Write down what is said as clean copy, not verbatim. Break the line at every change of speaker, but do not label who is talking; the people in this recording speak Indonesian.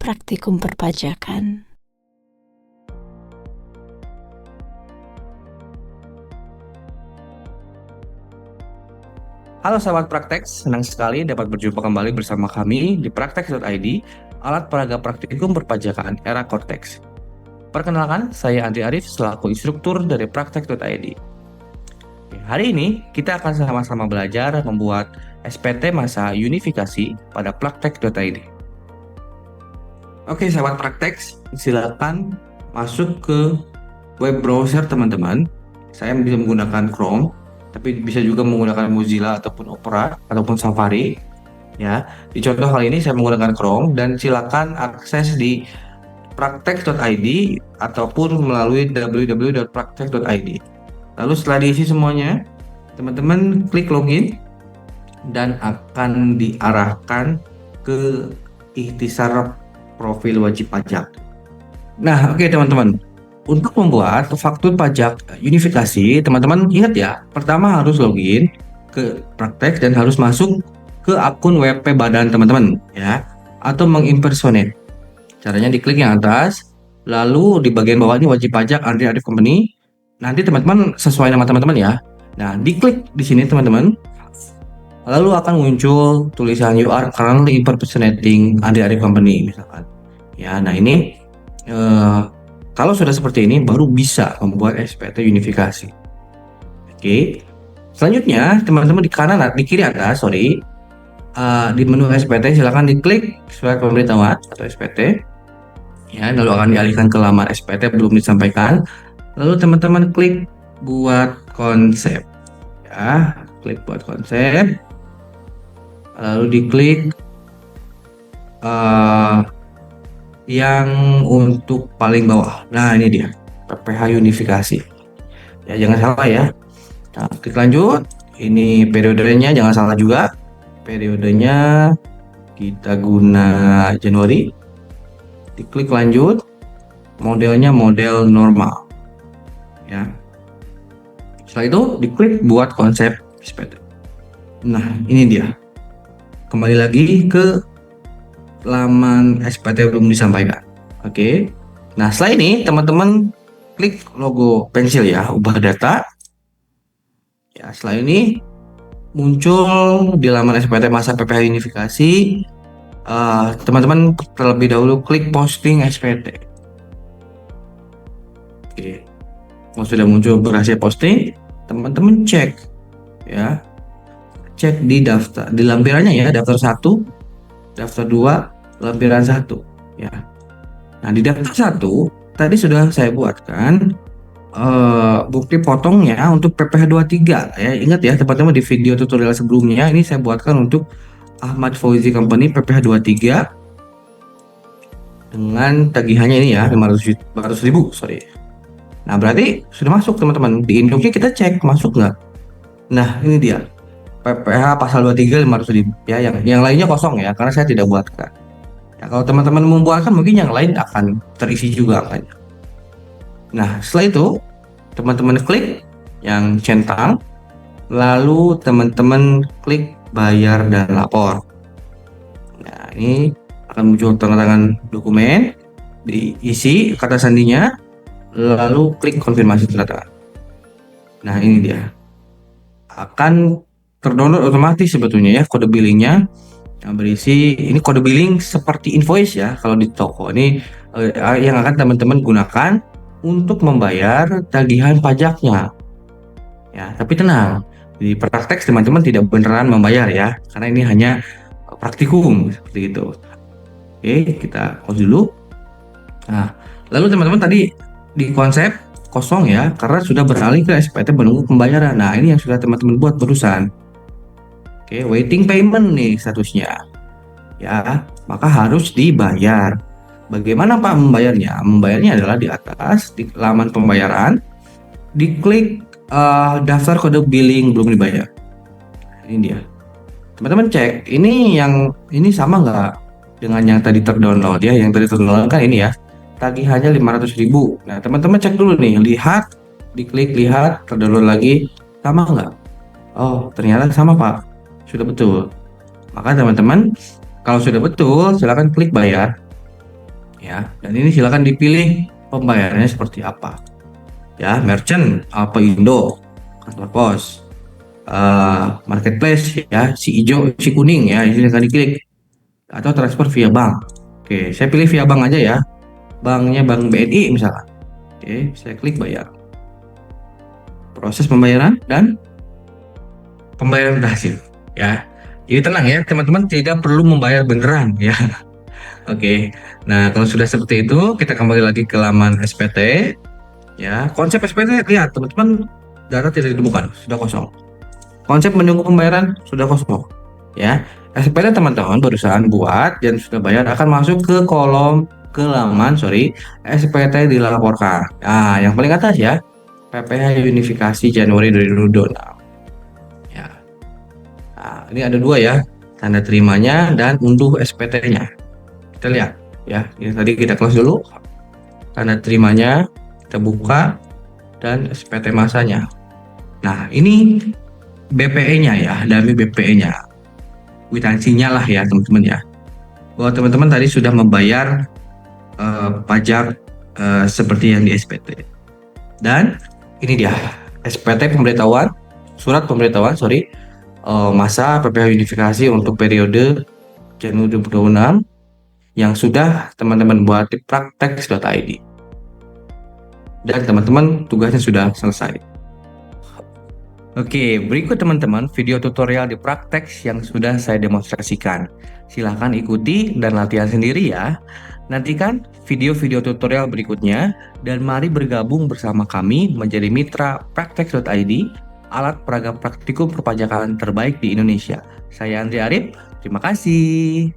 praktikum perpajakan.
Halo sahabat praktek, senang sekali dapat berjumpa kembali bersama kami di Praktek.id, alat peraga praktikum perpajakan era Cortex. Perkenalkan, saya Andri Arif selaku instruktur dari Praktek.id. Hari ini kita akan sama-sama belajar membuat SPT masa unifikasi pada Praktek.id. Oke sahabat praktek, silakan masuk ke web browser teman-teman. Saya bisa menggunakan Chrome, tapi bisa juga menggunakan Mozilla ataupun Opera ataupun Safari. Ya, di contoh kali ini saya menggunakan Chrome dan silakan akses di praktek.id ataupun melalui www.praktek.id. Lalu setelah diisi semuanya, teman-teman klik login dan akan diarahkan ke ikhtisar profil wajib pajak. Nah, oke teman-teman. Untuk membuat faktur pajak unifikasi, teman-teman ingat ya, pertama harus login ke praktek dan harus masuk ke akun WP badan teman-teman ya, atau mengimpersonate. Caranya diklik yang atas, lalu di bagian bawah ini wajib pajak Andri Arif Company. Nanti teman-teman sesuai nama teman-teman ya. Nah, diklik di sini teman-teman. Lalu akan muncul tulisan you are currently impersonating Andri Arif Company misalkan. Ya, nah ini kalau sudah seperti ini baru bisa membuat SPT unifikasi. Oke. Selanjutnya teman-teman di kiri atas, di menu SPT silakan diklik surat pemberitahuan atau SPT. Ya, lalu akan dialihkan ke lamar SPT belum disampaikan. Lalu teman-teman klik buat konsep. Ya, klik buat konsep. Lalu diklik yang untuk paling bawah. Nah, ini dia, PPH unifikasi. Ya, jangan salah ya. Nah, klik lanjut. Ini periodenya jangan salah juga. Periodenya kita guna Januari. Diklik lanjut. Modelnya model normal. Ya. Setelah itu diklik buat konsep SPT. Nah, ini dia. Kembali lagi ke laman SPT belum disampaikan. Oke. Nah, setelah ini teman-teman klik logo pensil ya, ubah data. Ya, setelah ini muncul di laman SPT masa PPH unifikasi. Teman-teman terlebih dahulu klik posting SPT. Oke. Kalau sudah muncul berhasil posting, teman-teman cek ya. Cek di daftar, di lampirannya ya, daftar 1, daftar 2, lampiran 1 ya. Nah, di daftar 1 tadi sudah saya buatkan bukti potongnya untuk PPH 23 ya. Ingat ya teman-teman, di video tutorial sebelumnya ini saya buatkan untuk Ahmad Fauzi Company PPH 23 dengan tagihannya ini ya 500.000. Nah, berarti sudah masuk teman-teman. Di induknya kita cek masuk nggak. Nah, ini dia PPH pasal 23 500.000 ya. Yang lainnya kosong ya, karena saya tidak buatkan ya. Kalau teman-teman membuatkan mungkin yang lain akan terisi juga angkanya. Nah, setelah itu teman-teman klik yang centang, lalu teman-teman klik bayar dan lapor. Nah, ini akan muncul tanda tangan dokumen, diisi kata sandinya, lalu klik konfirmasi tanda tangan. Nah, ini dia. Akan terdownload otomatis sebetulnya ya kode billingnya yang berisi ini kode billing seperti invoice ya kalau di toko. Ini yang akan teman-teman gunakan untuk membayar tagihan pajaknya. Ya, tapi tenang, di praktek teman-teman tidak beneran membayar ya, karena ini hanya praktikum seperti itu. Oke, kita close dulu. Nah, lalu teman-teman tadi di konsep kosong ya, karena sudah beralih ke SPT menunggu pembayaran. Nah, ini yang sudah teman-teman buat barusan. Oke, waiting payment nih statusnya. Ya, maka harus dibayar. Bagaimana Pak membayarnya? Membayarnya adalah di atas, di laman pembayaran, diklik daftar kode billing belum dibayar. Ini dia. Teman-teman cek, ini sama nggak dengan yang tadi terdownload ya? Yang tadi terdownload kan ini ya, tagihannya 500.000. Nah, teman-teman cek dulu nih, lihat, diklik lihat, terdownload lagi, sama nggak? Oh, ternyata sama Pak. Sudah betul. Maka teman-teman, kalau sudah betul, silakan klik bayar. ya. Dan ini silakan dipilih pembayarannya seperti apa. Ya, merchant apa Indo, kantor pos, marketplace ya, si hijau, si kuning ya, ini silakan diklik atau transfer via bank. Oke, saya pilih via bank aja ya. Banknya Bank BNI misalkan. Oke, saya klik bayar. Proses pembayaran dan pembayaran berhasil ya. Jadi tenang ya teman-teman, tidak perlu membayar beneran ya. Oke. Nah, kalau sudah seperti itu, kita kembali lagi ke laman SPT ya. Konsep SPT lihat teman-teman, data tidak ditemukan, sudah kosong. Konsep menunggu pembayaran sudah kosong ya. SPT teman-teman perusahaan buat dan sudah bayar akan masuk ke kolom SPT dilaporkan. Nah, yang paling atas ya, PPh Unifikasi Januari 2026. Ya. Nah, ini ada dua ya, tanda terimanya dan unduh SPT-nya. Kita lihat ya, ini tadi kita close dulu. Tanda terimanya kita buka dan SPT masanya. Nah, ini BPE-nya ya, dami BPE-nya. Kwitansinya lah ya teman-teman ya. Bahwa teman-teman tadi sudah membayar pajak seperti yang di SPT. Dan ini dia SPT pemberitahuan, surat pemberitahuan masa PPh Unifikasi untuk periode Januari 2026 yang sudah teman-teman buat di praktek.id. Dan teman-teman tugasnya sudah selesai. Oke, berikut teman-teman video tutorial di Praktek yang sudah saya demonstrasikan. Silahkan ikuti dan latihan sendiri ya. Nantikan video-video tutorial berikutnya dan mari bergabung bersama kami menjadi mitra Praktek.id, alat peraga praktikum perpajakan terbaik di Indonesia. Saya Andri Arif, terima kasih.